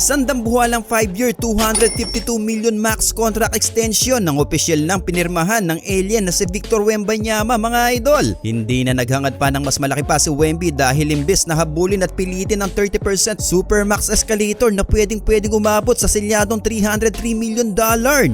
Isang dambuhalang 5-year, 252 million max contract extension ng opisyal ng pinirmahan ng alien na si Victor Wembanyama, mga idol. Hindi na naghangad pa ng mas malaki pa si Wemby dahil imbes na habulin at pilitin ng 30% supermax escalator na pwedeng umabot sa selyadong $303 million.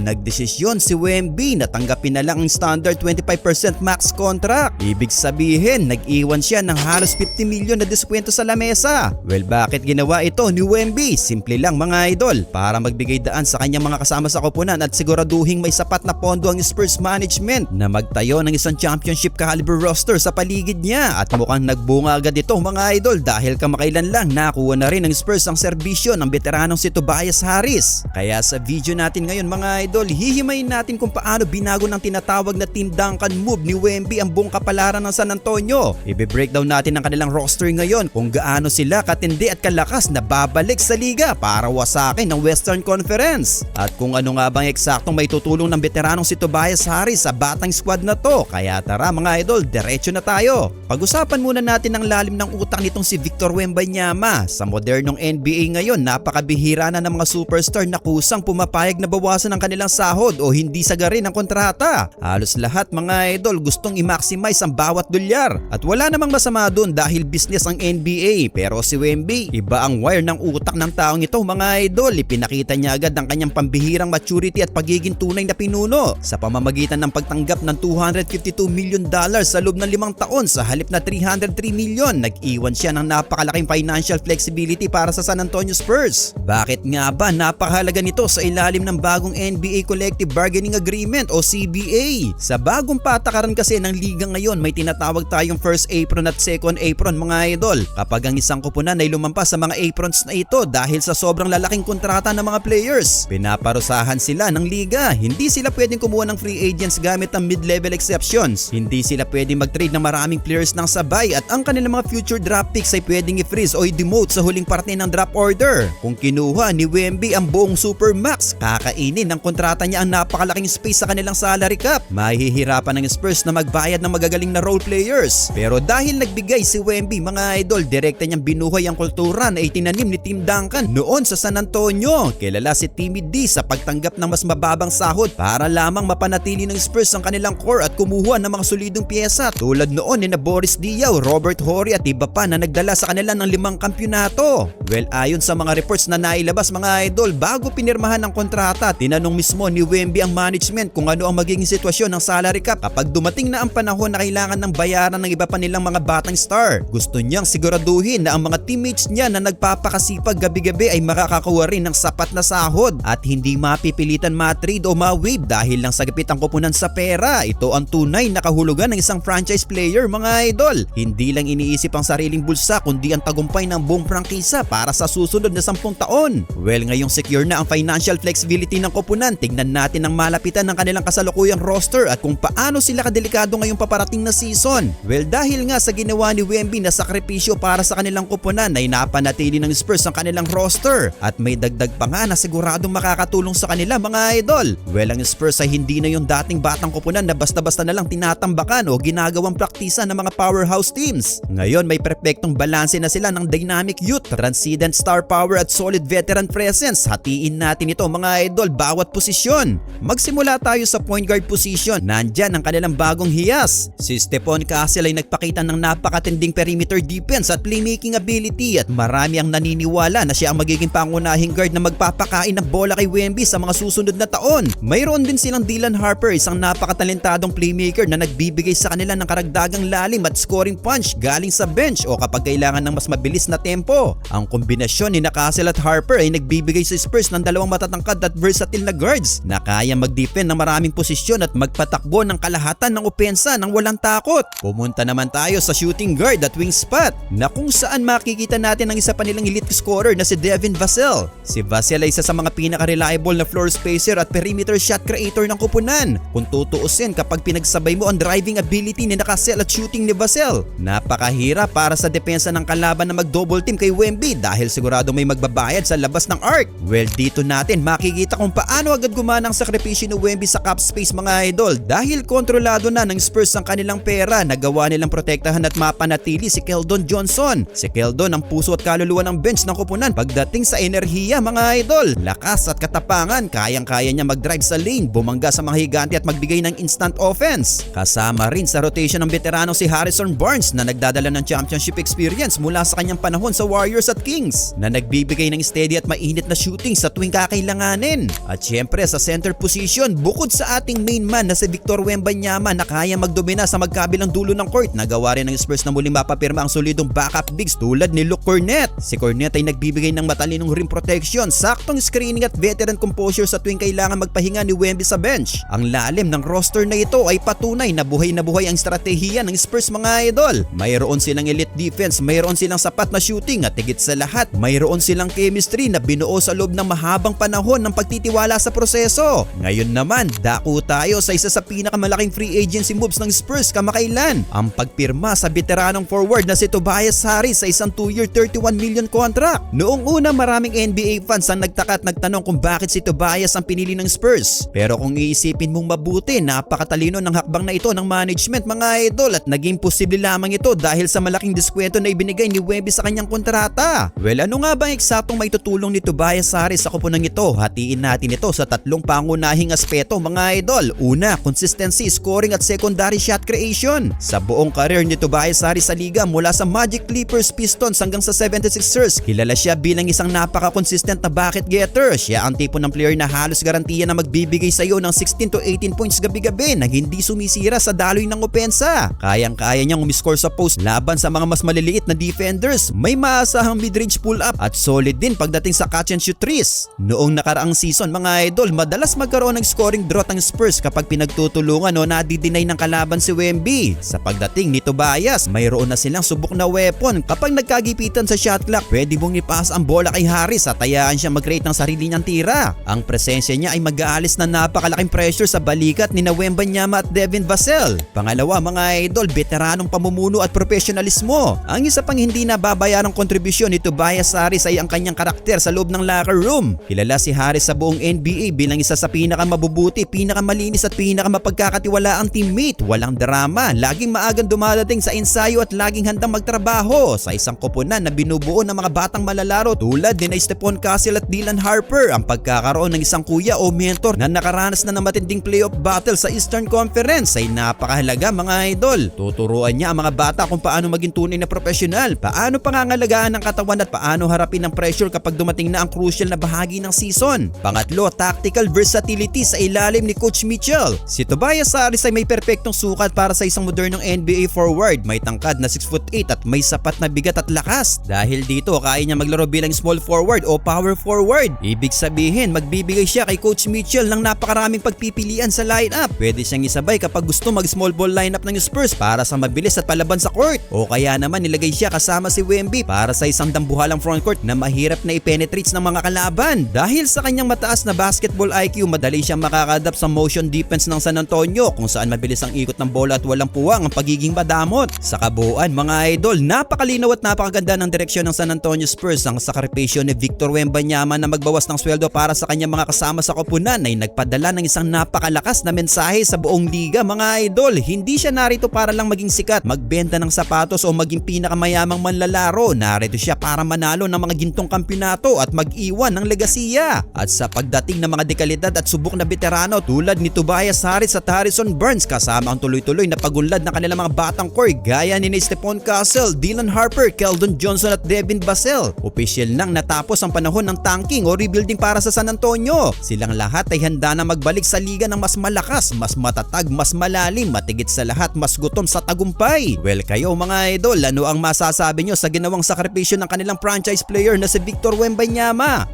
Nagdesisyon si Wemby na tanggapin na lang ang standard 25% max contract. Ibig sabihin, nag-iwan siya ng halos 50 million na diskwento sa lamesa. Well, bakit ginawa ito ni Wemby? Simple lang, mga idol, para magbigay daan sa kanyang mga kasama sa koponan at siguraduhin may sapat na pondo ang Spurs management na magtayo ng isang championship caliber roster sa paligid niya. At mukhang nagbunga agad ito, mga idol, dahil kamakailan lang nakuha na rin ng Spurs ang serbisyo ng veteranong si Tobias Harris. Kaya sa video natin ngayon, mga idol, hihimayin natin kung paano binago ng tinatawag na Team Duncan move ni Wemby ang buong kapalaran ng San Antonio. Ibe-breakdown natin ang kanilang roster ngayon, kung gaano sila katindi at kalakas na babalik sa liga para wasakin ng Western Conference. At kung ano nga bang eksaktong may tutulong ng veteranong si Tobias Harris sa batang squad na to. Kaya tara, mga idol, diretso na tayo. Pag-usapan muna natin ang lalim ng utak nitong si Victor Wembanyama. Sa modernong NBA ngayon, napakabihira na ng mga superstar na kusang pumapayag na bawasan ang kanilang sahod o hindi sagarin ang kontrata. Halos lahat, mga idol, gustong i-maximize ang bawat dolyar. At wala namang masama doon dahil business ang NBA. Pero si Wemby, iba ang wire ng utak ng taong ito, mga idol. Ipinakita niya agad ang kanyang pambihirang maturity at pagiging tunay na pinuno sa pamamagitan ng pagtanggap ng $252 million sa loob ng 5 taon sa halip na $303 million. Nag-iwan siya ng napakalaking financial flexibility para sa San Antonio Spurs. Bakit nga ba napakahalaga nito sa ilalim ng bagong NBA Collective Bargaining Agreement o CBA? Sa bagong patakaran kasi ng liga ngayon, may tinatawag tayong first apron at second apron, mga idol. Kapag ang isang koponan ay lumampas sa mga aprons na ito dahil sa sobrang lalaking kontrata ng mga players, pinaparusahan sila ng liga. Hindi sila pwedeng kumuha ng free agents gamit ang mid-level exceptions. Hindi sila pwedeng mag-trade ng maraming players ng sabay at ang kanilang mga future draft picks ay pwedeng i-freeze o i-demote sa huling parte ng draft order. Kung kinuha ni Wemby ang buong supermax, kakainin ng kontrata niya ang napakalaking space sa kanilang salary cap. Mahihirapan ng Spurs na magbayad ng magagaling na role players. Pero dahil nagbigay si Wemby, mga idol, direkta niyang binuhay ang kultura na itinanim ni Tim Duncan noon sa San Antonio. Kilala si Timmy D sa pagtanggap ng mas mababang sahod para lamang mapanatili ng Spurs ang kanilang core at kumuha ng mga solidong pyesa tulad noon ni na Boris Diaw, Robert Horry at iba pa na nagdala sa kanila ng 5 kampyonato. Well, ayon sa mga reports na nailabas, mga idol, bago pinirmahan ang kontrata, tinanong mismo ni Wemby ang management kung ano ang magiging sitwasyon ng salary cap kapag dumating na ang panahon na kailangan ng bayaran ng iba pa nilang mga batang star. Gusto niyang siguraduhin na ang mga teammates niya na nagpapakasipag gabi-gabi ay makakakuha rin ng sapat na sahod at hindi mapipilitan ma-trade o ma-waive dahil lang sa gapit ang koponan sa pera. Ito ang tunay na kahulugan ng isang franchise player, mga idol. Hindi lang iniisip ang sariling bulsa kundi ang tagumpay ng buong prangkisa para sa susunod na 10 taon. Well, ngayong secure na ang financial flexibility ng koponan, tignan natin ang malapitan ng kanilang kasalukuyang roster at kung paano sila kadelikado ngayong paparating na season. Well, dahil nga sa ginawa ni Wemby na sakripisyo para sa kanilang koponan ay napanatili ng Spurs ang kanilang roster at may dagdag pa nga na siguradong makakatulong sa kanila, mga idol. Well, ang Spurs ay hindi na yung dating batang koponan na basta-basta na lang tinatambakan o ginagawang praktisa ng mga powerhouse teams. Ngayon may perpektong balanse na sila ng dynamic youth, transcendent star power at solid veteran presence. Hatiin natin ito, mga idol, bawat posisyon. Magsimula tayo sa point guard position. Nandyan ang kanilang bagong hiyas. Si Stephon Castle ay nagpakita ng napakatinding perimeter defense at playmaking ability at marami ang naniniwala na siya ang magiging pangunahing guard na magpapakain ng bola kay Wemby sa mga susunod na taon. Mayroon din silang Dylan Harper, isang napakatalentadong playmaker na nagbibigay sa kanila ng karagdagang lalim at scoring punch galing sa bench o kapag kailangan ng mas mabilis na tempo. Ang kombinasyon ni Castle at Harper ay nagbibigay sa Spurs ng 2 matatangkad at versatile na guards na kaya mag-defend ng maraming posisyon at magpatakbo ng kalahatan ng opensa nang walang takot. Pumunta naman tayo sa shooting guard at wing spot na kung saan makikita natin ang isa pa nilang elite scorer na si Devin Vassell. Si Vassell ay isa sa mga pinaka-reliable na floor spacer at perimeter shot creator ng koponan. Kung tutuusin, kapag pinagsabay mo ang driving ability ni Castle at shooting ni Vassell, napakahirap para sa depensa ng kalaban na mag-double team kay Wemby dahil sigurado may magbabayad sa labas ng arc. Well, dito natin makikita kung paano agad gumana ang sakripisyo ni Wemby sa cap space, mga idol. Dahil kontrolado na ng Spurs ang kanilang pera, nagawa nilang protektahan at mapanatili si Keldon Johnson. Si Keldon ang puso at kaluluwa ng bench ng koponan pagdating Pagdating sa enerhiya mga idol, lakas at katapangan, kayang-kaya niya mag-drive sa lane, bumangga sa mga higante at magbigay ng instant offense. Kasama rin sa rotation ng veterano si Harrison Barnes na nagdadala ng championship experience mula sa kanyang panahon sa Warriors at Kings, na nagbibigay ng steady at mainit na shooting sa tuwing kakailanganin. At syempre sa center position, bukod sa ating main man na si Victor Wembanyama na kaya magdomina sa magkabilang dulo ng court, nagawa rin ng Spurs na muling mapapirma ang solidong backup bigs tulad ni Luke Cornett. Si Cornett ay nagbibigay ng matalinong rim protection, saktong screening at veteran composure sa tuwing kailangan magpahinga ni Wemby sa bench. Ang lalim ng roster na ito ay patunay na buhay ang estratehiya ng Spurs mga idol. Mayroon silang elite defense, mayroon silang sapat na shooting at higit sa lahat, mayroon silang chemistry na binuo sa loob ng mahabang panahon ng pagtitiwala sa proseso. Ngayon naman, dako tayo sa isa sa pinakamalaking free agency moves ng Spurs kamakailan, ang pagpirma sa veteranong forward na si Tobias Harris sa isang 2-year 31 million contract. Noong una, maraming NBA fans ang nagtaka at nagtanong kung bakit si Tobias ang pinili ng Spurs. Pero kung iisipin mong mabuti, napakatalino ng hakbang na ito ng management mga idol, at naging posible lamang ito dahil sa malaking diskwento na ibinigay ni Wemby sa kanyang kontrata. Well, ano nga ba ang eksaktong may tutulong ni Tobias Harris sa koponan ito? Hatiin natin ito sa tatlong pangunahing aspeto mga idol. Una, consistency, scoring at secondary shot creation. Sa buong career ni Tobias Harris sa liga mula sa Magic, Clippers, Pistons hanggang sa 76ers, kilala siya bilang isang napaka-consistent na bucket getter. Siya ang tipo ng player na halos garantiya na magbibigay sa iyo ng 16 to 18 points gabi-gabi na hindi sumisira sa daloy ng opensa. Kayang-kaya niyang umiscore sa post laban sa mga mas maliliit na defenders. May maasahang mid-range pull-up at solid din pagdating sa catch and shoot threes. Noong nakaraang season mga idol, madalas magkaroon ng scoring drought ang Spurs kapag pinagtutulungan o nadidinay ng kalaban si Wemby. Sa pagdating ni Tobias, mayroon na silang subok na weapon. Kapag nagkagipitan sa shot clock, pwede mong ipass ang bola kay Harris at hayaan siya mag-create ng sarili niyang tira. Ang presensya niya ay mag-aalis na napakalaking pressure sa balikat ni Wembanyama at Devin Vassell. Pangalawa mga idol, veteranong pamumuno at profesionalismo. Ang isa pang hindi nababayarang kontribusyon ni Tobias Harris ay ang kanyang karakter sa loob ng locker room. Kilala si Harris sa buong NBA bilang isa sa pinakamabubuti, pinakamalinis at pinakamapagkakatiwalaang teammate. Walang drama, laging maagang dumadating sa ensayo at laging handang magtrabaho sa isang koponan na binubuo ng mga batang malalaro tulad ni Stephon Castle at Dylan Harper. Ang pagkakaroon ng isang kuya o mentor na nakaranas na ng matinding playoff battle sa Eastern Conference ay napakahalaga mga idol. Tuturuan niya ang mga bata kung paano maging tunay na profesional, paano pangangalagaan ng katawan at paano harapin ang pressure kapag dumating na ang crucial na bahagi ng season. Pangatlo, tactical versatility sa ilalim ni Coach Mitchell. Si Tobias Harris ay may perpektong sukat para sa isang modernong NBA forward. May tangkad na 6'8" at may sapat na bigat at lakas. Dahil dito, kaya niya maglaro bilang small forward o power forward. Ibig sabihin, magbibigay siya kay Coach Mitchell ng napakaraming pagpipilian sa lineup. Pwede siyang isabay kapag gusto mag-small ball lineup ng Spurs para sa mabilis at palaban sa court. O kaya naman nilagay siya kasama si Wemby para sa isang dambuhalang frontcourt na mahirap na i-penetrate ng mga kalaban. Dahil sa kanyang mataas na basketball IQ, madali siyang makaka-adapt sa motion defense ng San Antonio kung saan mabilis ang ikot ng bola at walang puwang ang pagiging madamot. Sa kabuuan mga idol, napakalinaw at napakaganda ng direksyon ng San Antonio Spurs. Ang sakripisyo ni Victor Wembanyama na magbawas ng sweldo para sa kanyang mga kasama sa koponan ay nagpadala ng isang napakalakas na mensahe sa buong liga mga idol. Hindi siya narito para lang maging sikat, magbenta ng sapatos o maging pinakamayamang manlalaro. Narito siya para manalo ng mga gintong kampyonato at mag-iwan ng legasiya. At sa pagdating ng mga dekalidad at subok na veterano tulad ni Tobias Harris at Harrison Barnes, kasama ang tuloy-tuloy na pagunlad ng kanilang mga batang core gaya ni Stephon Castle, Dylan Harper, Keldon Johnson at Devin Vassell. Opisyal nang natapos ang panahon ng tanking o rebuilding para sa San Antonio. Silang lahat ay handa na magbalik sa liga ng mas malakas, mas matatag, mas malalim, matigit sa lahat, mas gutom sa tagumpay. Well, kayo mga idol, ano ang masasabi nyo sa ginawang sakripisyo ng kanilang franchise player na si Victor Wembanyama?